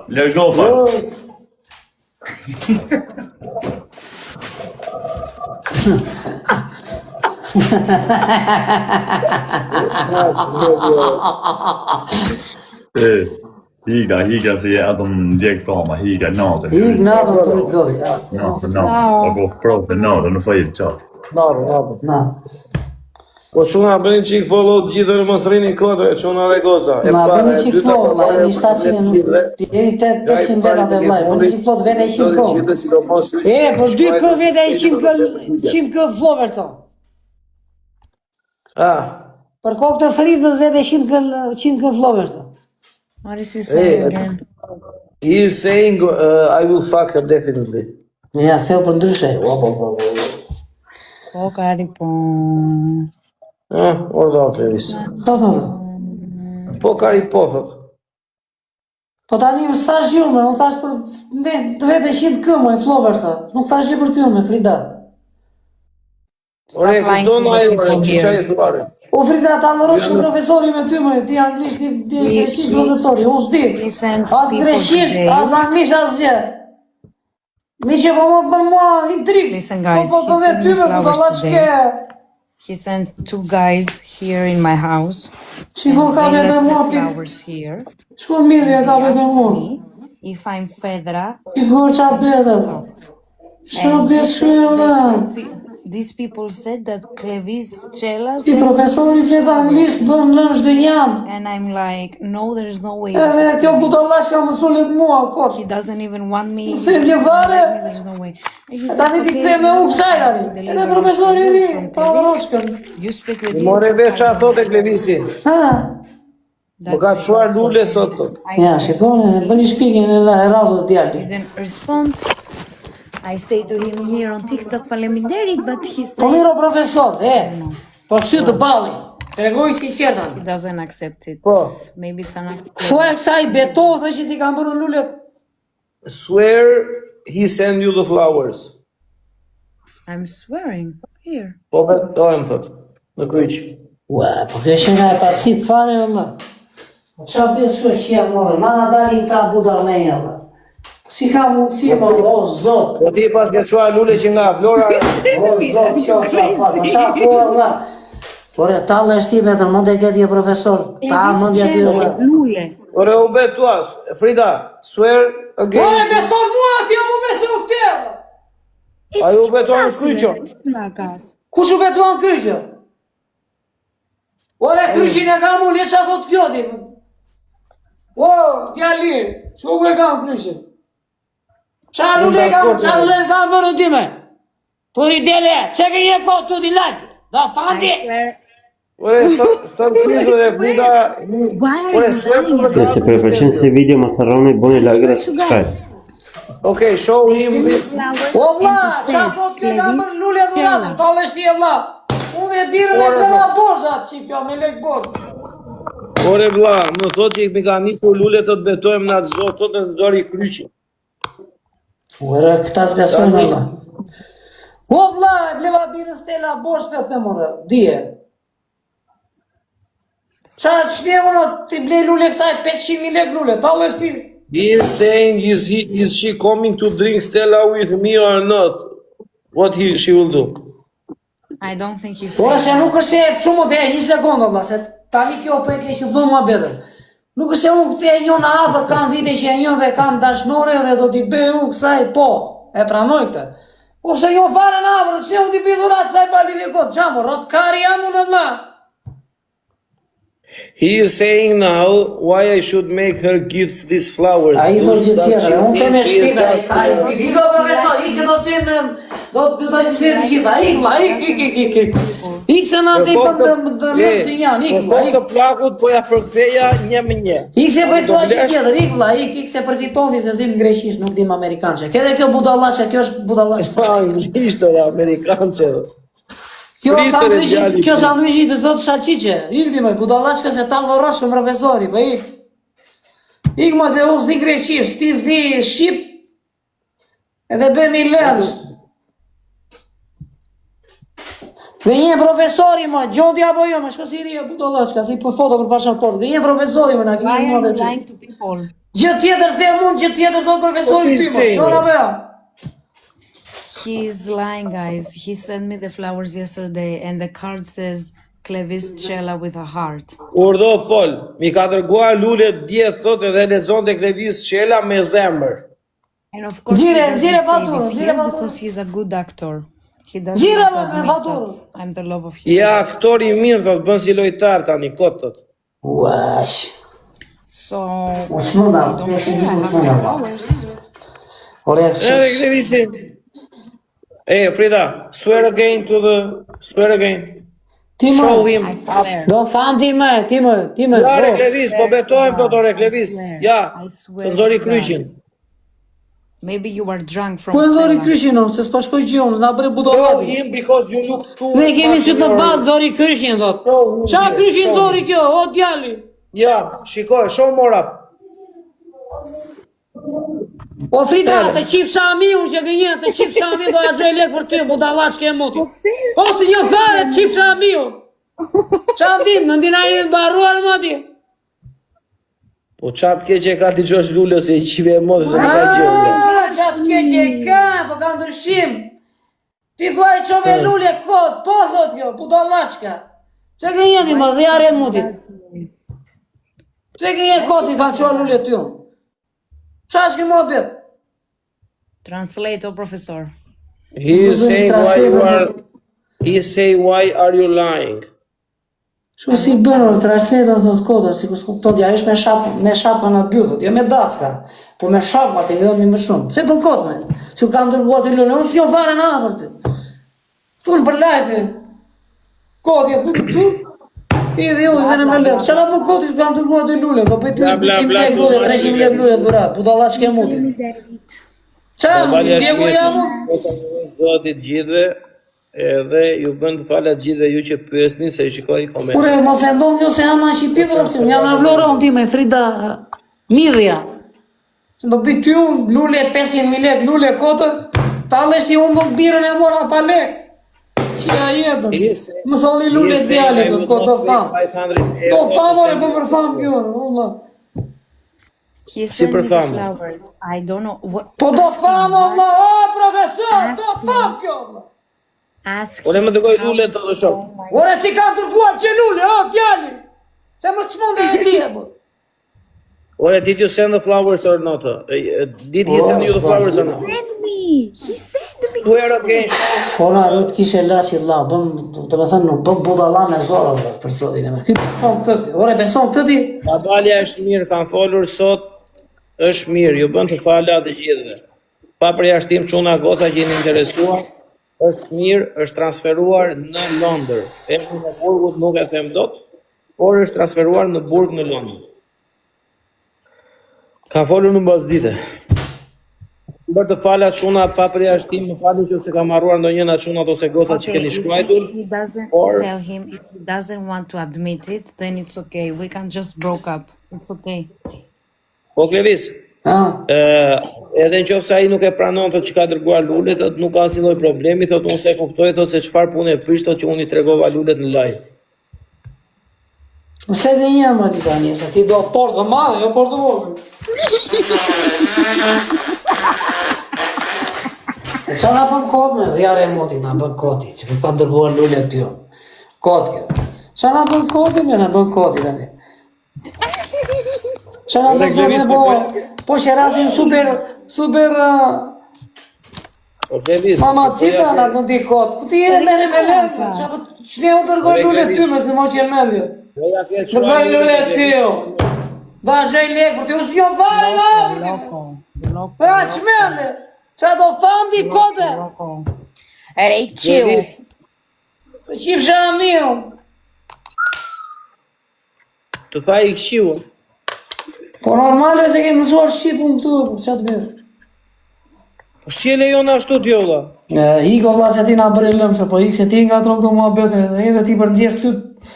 Higa se atë më ndjek kama, higa natën. Ik natën të rritë zoti. Natën. Ako profe natën, në Faid, qatë. Naru. Na. Po çuna bëni çik follow gjithë në mos rrini kodë, çuna dhe goca. Ma bëni qik flot, la e një 700, jeri 800 veta dhe vlaj, bëni qik flot vete 100 kë. Po 2 kë vete 100 kë flover thonë. Për kokë të fritës vete 100 kë flover thonë. What is he saying again? He is saying I will fuck her definitely. Ja, ktheu për ndryshe. Po, kari po. Ordo Klevis. Po thotë. Po kari po thot. Po tani më stash gjume, unë thash për të vete 100 kë më e flover sa. Nuk thash gjë për ty me Frida. Ore, kupton ai ore, çaj e thuare. O Frida, ta allorosh shumë profesori me ty më, ti anglisht, ti greqisht profesori, unë s'di. Listen, As people greqisht, today. as anglisht, as gjë. Mi që po më bën mua intrig. Listen, guys, Po he sent me flowers today. që... He sent 2 guys here in my house. Shiko ka They vetë left mua the pit. flowers here. Shko mirë ka They vetë asked mua. me if I'm Fedra. Shiko qa bëhet. Qa bëhet shkruja vëlla. these people said that Clevis Chelas, Ti profesori flet anglisht, bën lëmsh dhe jam. and I'm like, no, there's no way. Edhe kjo budallashka më sulet mua, kot. He doesn't even want me. S'e vjen fare. There's no way. And she's Tani like, ti okay, kthe me u kësaj you tani. deliver Edhe profesori i ri, from pa Clevis. roçkën. You speak with More him. veç çfarë thotë Klevisi. Ha. Më ka çuar lule sot. Ja, shikoni, bëni shpikjen e radhës djali. Didn't respond. I say to him here on TikTok, faleminderit, but he's Po like, miro profesor, po shyt të balli. Tregoj sinqert he tani. doesn't accept it. Po. Maybe it's an act. Thuaj kësaj beto dhe që ti kam bërë lulet. Swear he send you the flowers. I'm swearing. Here. Po betojmë thot. Në kryq. Ua, po kjo shena e pacip fare valla. Qa bëj shkoj qia modër, mana dalin ta budallenja valla. Si ka mundësi po, o zot. Po ti pas ke çuar lule që nga Flora. O zot, qa po valla. Ore, tallë është ti betër, mund e ketë profesor. Ta mund ja ty valla. Lule. Ore u betuas. Frida, swear again. Ore, beson mua, ti mu beson te. Ai u beton në kryqo. Kush u betuan kryqë? Ore, kryqin e kam unë, qa thot kjo ti? O, djali, që u e kam kryqin? Qa lule kam bërë time? Turi dele, që ke një kohë tu di lajtë? Do fandi? I swear. Ore, stop kryqo dhe Frida. Ore, swear to the Dhe se përpëlqen si video mos harroni bëni like dhe subscribe. Okay, show him the... O vla, qa thot kjo kam bërë lule dhuratën, ta dhe shti e vla. Unë e birën e plema borzat, qipja, me lek borzë. Ore vlla, më thot që mi ka nikur lule të betojmë në atë zotë, të në dori kryqin. Ure, këta s'besojnë vla. O vla, e bleva birën stela borzë për them ore, dije. Qa të shpjevë ti blej lule kësaj 500.000 lek lule, ta dhe shti. He is saying, is she coming to drink Stella with me or not? What she will do? I don't think he's Ore, se saying nuk është se shumë të e, një sekundë vla, se tani kjo për e ke që bëmë ma betër. Nuk është se unë këtë e njën afër, kam vite që e njën dhe kam dashnore dhe do t'i bëj unë kësaj, po, e pranoj këtë. Po se jo fare në afër, se unë t'i bëj dhurat, saj pali dhe kotë, qamë, rotkari jam unë vla. He is saying now why I should make her gifts these flowers. A i thot që That she tjera, unë te me thinks shpita, he is just- Iko profesor, ik se do t'im, do t'i të qita, ik vla, ik. Ik se në t'i për të lëftë të njanë, ik vla, Po të ik. plakut, po ja përktheja një me një. Ik se për Do tua që blesh- tjetër, ik vla, ik se përfitoni se zim greqisht, nuk dim amerikanqe. Kede kjo budallaqe, kjo është budallaqe. Pa, anglisht do amerikanëse. Kjo Fritër e sanduiqit, djali. kjo sanduiqit të thotë salqiqe. Ik di me, budallaqka se tallë roshkë profesori, pa ik. Ik ma se unë s'di greqisht, ti s'di shqip, edhe bëmi lëmsh. Dhe një profesori ma, gjodi apo jo, me shko si rria budallaqka, si për foto për pashaport. Dhe një profesori me na why kënë are më dhe you ty. lying to people? Gjë tjetër the mund, gjë tjetër do profesori ty ma, qona be ja. He's lying, guys. He sent me the flowers yesterday, and the card says Clevis Cella with a heart. Urdhë fol, mi ka dërguar lule dje thotë edhe lexon te Klevis Qela me zemër. And of course, he Gjire, doesn't gjire say faturën, this gjire here faturën. because he's a good actor. He doesn't Gjire want to me admit faturën. that I'm the love of his Ja, life. aktori i mirë thotë, bën si lojtar tani, kot thotë. Uash. So, U shmuna, I don't care. I have the flowers. Ore, Edhe Klevisi. Frida, swear again. ti Show më, him. I swear. do fam ti më. Ja, Oh. Klevis, po betojmë thotë ore Klevis. Ja, I swear të nxori to kryqin. Maybe you were drunk from Po e dhori Stella. kryshin o, se s'po shkoj gjion, s'na bëre Show budallati. him because you look too... Ne kemi sy të balë, dhori kryshin, thot. Show him. Qa kryshin Show dhori kjo, o djali? Ja, shikoj, show mora. O Frida, të qif shami unë që gënjen, të qif shami do ja gjoj lek për ty, budallaq ke moti. O si një fare, të qif shami unë. Qa vdim, më ndina i barruar moti. Po qatë ke që ka t'i qosh lullë se i qive e modë se më ka gjë. Qatë keqe e ka, po ka ndryshim. Ti thua i qove lule kod, po thot kjo, budallaqka. Që gënjen ti më dhe jare e mutit. Që gënjen kod i kam qoa lule ty unë. Qa është kjo mua bet? Translate, oh professor. He is saying why you are He say, why are you lying? Shko si bërë, translate thot kota, si kus kuptot, ja ish me shapka në bythot, jo me dacka, po me shapka të idhomi më shumë. Se për kot me, si kam dërguat të lullë, unë si jo fare në afër të. Tunë për lajfe, kot je thutë tu, i dhe ju, i mene me lek, qala për kot i kam dërguat të lullë, do për ty 200 lek lullë, 300 lek lullë burat, po da Allah që ke mutin. Qa, i djegur jamu? Zotit gjithve, edhe ju bën të falat gjithve ju që pyesni se shikoj koment. Kure, mos me ndonë një se jam në Shqipidra, si jam në Vlora unë ti me Frida Midhja. Se do pi ty unë, lulle 500.000 lek, lulle kote, ta leshti unë do të birën e mora pa lek. Që ja jetën, më soli lulle djali, do të kote do famë. Do famë, ore, po për famë gjërë, Allah. He Si sent për me the famë. flowers. I don't know what. Po do famë, Allah, o, profesor, do famë kjo, Allah. Ask Ore him më dëgoj how lulle to të dhe shok. show my- Ore, si kam tërguar që lulle, o, djali. Se më të shmonde e ti, e po. Ore, did you send the flowers or not? Did he send you the flowers or not? Send me. He sent me. Where again? Fona, rrët kishe laçi, Allah, bëm, të me thënë, nuk bëm budalla me zora, për sotin e me. Ky beson të ti, ore, beson të ti. Babalja është mirë, kanë folur sot, është mirë, ju bën të falat të gjithve. Pa përjashtim çuna goca që jeni interesuar, është mirë, është transferuar në Londër. Emrin e burgut nuk e them dot, por është transferuar në burg në Londër. Ka folur në mbasdite. Bërë të falat çuna pa përjashtim, më falni që se kam harruar ndonjë nga çunat ose gocat që Okay, keni if shkruar. he doesn't or- tell him, if he doesn't want to admit it, then it's okay. We can just broke up. It's okay. Po Klevis, Ha, edhe në qofë se ai nuk e pranon të që ka dërguar lulet, thot nuk ka asnjë lloj problemi, thot unë se kuptoj, thot se çfarë punë e prish, thot që unë i tregova lulet në live. mëse dhe një më ti tani, se ti do portë dhe madhe, jo portë dhe vogël. E qa na bën kod me, dhe jare moti na bën koti, që për ka dërguar lullet tjo. Kod kjo. Qa na bën kodi me, na bën kodi tani. Qa na bën kodi me, po që rasin super Po Klevis, mamacita na bën ti kod. Ku ti e mere me lëngë, që ne u dërgoj lullet ty me se mo që e mendje. Dërgoj lullet ty jo. Da gjej lek, për ti usë një fare nga për ti. Loco. Pra që mende, që do famë di kote. Rejk chill. Të qifë shamio. Të tha i këshiu. Po normale se ke mësuar Shqipun këtu, që të mirë. Po si e lejon ashtu t'jo vlla? Hiko vlla se ti na bërë lëmshë, po hik se ti nga tron këto mua bete, edhe ti për nxjerë syt.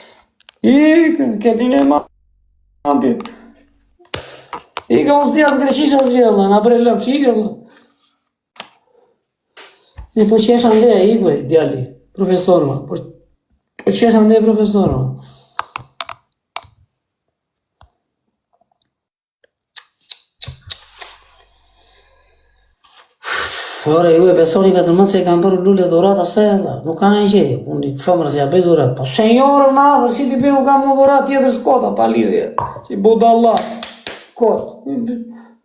Hik, ke ti në manti. Hika unë zjarë greqisha zjarë, vlla, na bërë lëmshë, hike vlla. E po qesha ndeja, hikoj, djali, profesorma, po qesha ndeja profesorma. Ore, ju e besoni vetëm më se kam bërë lulle dhurat asaj, nuk kanë e gjej, unë i fëmërë se ja bëj dhurat, po senjorë në afër, si ti bëj, unë kam më dhurat tjetër s'kota, pa lidhje, si budallah, kot,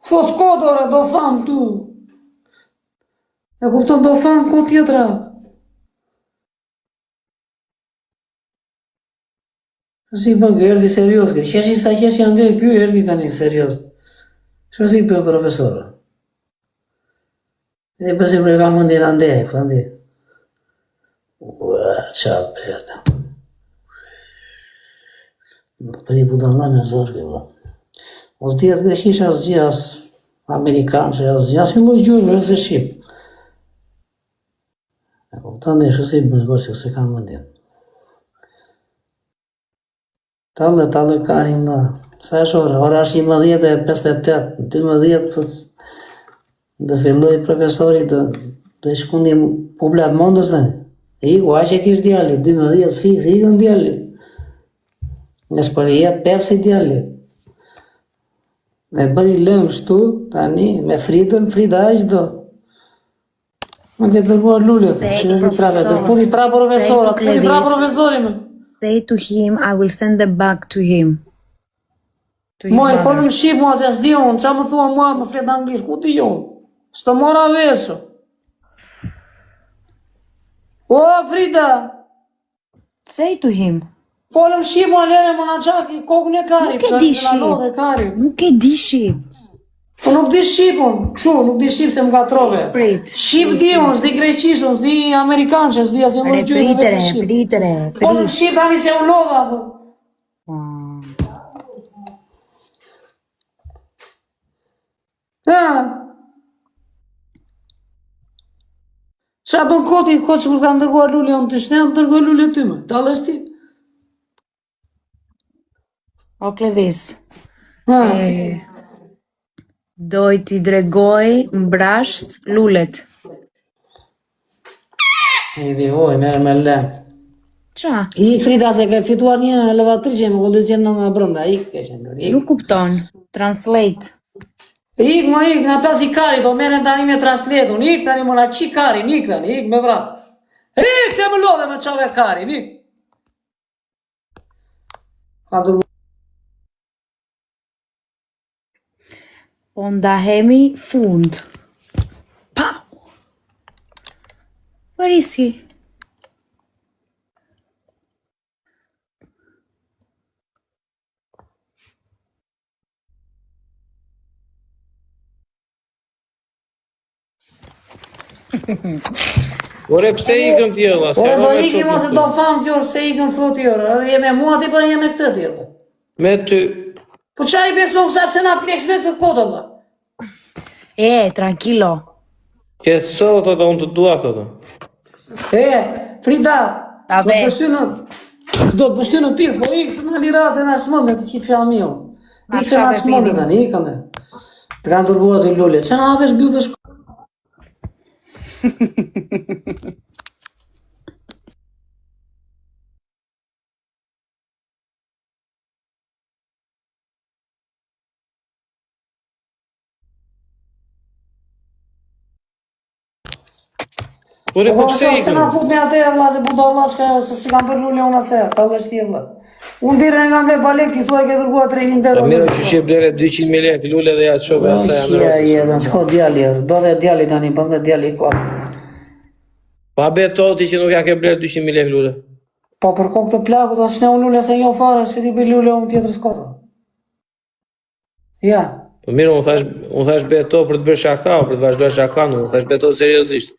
thot kot, ore, do famë tu, e kupton do famë kot tjetra. Si bën, erdi serios, qeshi sa qeshi ande, ky erdi tani serios, që si bën profesorë? E përse kërë ka më ndira ndej, këtandi. Ua, qa përta. Për i budalla me zorë këlla. Os djetë dhe shisha asgjë as Amerikanë, që asgjë as një loj gjurë, e se Shqipë. E këtandi, shësi më në gërë, se ka më ndjenë. Talle karin da. Sa e shore, ora është 11:58, 12 dhe filloj profesori dhe shkundi publikat mondës dhe. E iku, aq e kish djali, 12 fix, ikën djali. Në shpërjet pepsi djali. Me bëri lëm shtu, tani, me fritën, frita aq do. Më ke dërguar lullet, që në prapë, ku ti pra profesorat, ku ti pra profesori me. Say to him, I will send them back to him. To his Moj, mother. folëm Shqip, mua se s'di unë, qa më thua mua, më flet anglisht, ku ti jo? S'të mora veshë. O, Frida! Say to him. Folëm shqipo, alere më në qaki, kokën e kari. Nuk e di shqip. Nuk e di shqip. Po nuk di shqipun, këshu, nuk di shqip se më katrove. Prit. Shqip di unë, s'di greqishun, s'di amerikanqe, s'di asë më gjyre me se shqip. Pritere. Folëm shqip tani se u lodha, po. Ha? Qa bën koti, kotë që kur ka ndërguar lulli unë të shne, në ndërguar lulli ty me, ta lështi. O Klevis, Ha? doj t'i dregoj mbrasht lulet. I vivoj, mere me lem. Qa? Ik Frida se ke fituar një levatrice me kollë qenë nga brënda, ik ke qenë, ik. Nuk kupton. Translate. Ik, më ik, në plas i kari, do merem tani me transletun, ik tani më na qi kari, ik tani, ik me vrap. Ik se më lodhe me qave kari, ik. Ka të Po ndahemi fund. Pau! Where is he? Ore, pse ikëm tjerë, Ore do iki mos e do fam kjo, pse ikën thot tjerë, edhe jeme mua ti pa jeme këtë tjerë. Me ty. Po qa i beson kësa pse na pleks me këtë kodë, dhe? Tranquilo. Qetëso, thotë, unë të dua, thotë. Frida, Ta do ve. të pështy në pith, po ikë se në lira se në shmënde të qifja mi unë. Ikë se në qave shmënde pini. tani, ikë në. Të kam të rrgua të lulle, që në hapesh bjullë të shko. Ore, po pse Se ikëm? nga fut me atë e vla, se buda Allah shka, se si kam për lulle unë asë, ta dhe shti e vla. Unë birën e kam le balek, i thua e ke dërgua 300 euro. Miro që që blere 200.000 lek, lule dhe ja të shove, asa janë Ja, rrë. ja, shko djali, do dhe djali tani, bëm dhe djali i kuat. Pa beto ti që nuk ja ke blerë 200.000 lek, lule. Po për kokë të plaku, të shne unë lulle se jo fare, që ti për lulle unë tjetër s'kota. Ja. Po miro, unë thash beto për të bërë shaka, për të vazhdojë shaka, unë thash beto seriosisht.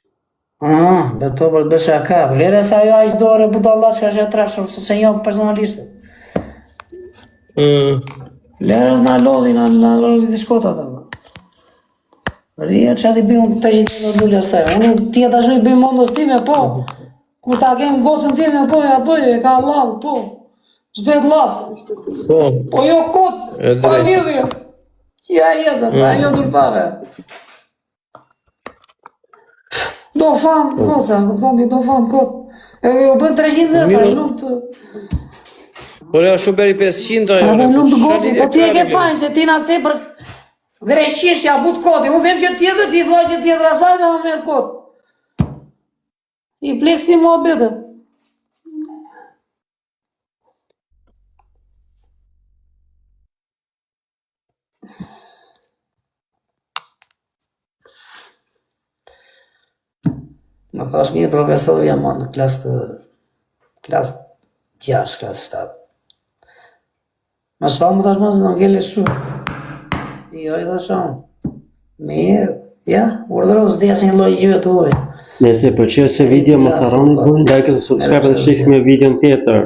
Beto për të bërë shaka, vlerë se ajo aq dore budalla që është e trashur, se jo personalisht. Lërës na lodhi të shkota të dhe. Rria që ati bëjmë të gjithë në lullë asaj. Unë tjetë ashtu i bëjmë mondës time, po. Kur ta kemë gosën time, po, ja bëjë, e ka lallë, po. Zbet lafë. Po, Po jo kot, E pa drejt. lidhje. Ja jetën, pa jo dërfare. Do fam, koca, kuptoni, do fam kot. Edhe jo bën 300 veta, Mirë. e lumë të... por ja shuberi 500 E ajo. lumë të goti, po ti e ke fani se ti na the për greqisht ja vut koti. Unë them që tjetër, ti thua që tjetër asaj dhe më merë kot. I pleks ti mua betet. Më thash një profesor jam marrë në klasë 6, klasë 7. Më sa më tash ma se në ngele shumë. Jo, i thash unë. Mirë, ja, urdhëro s'di asnjë lloj gjyve të huaj. Nëse pëlqeu se video mos harroni të bëni like dhe subscribe dhe shihni videon tjetër.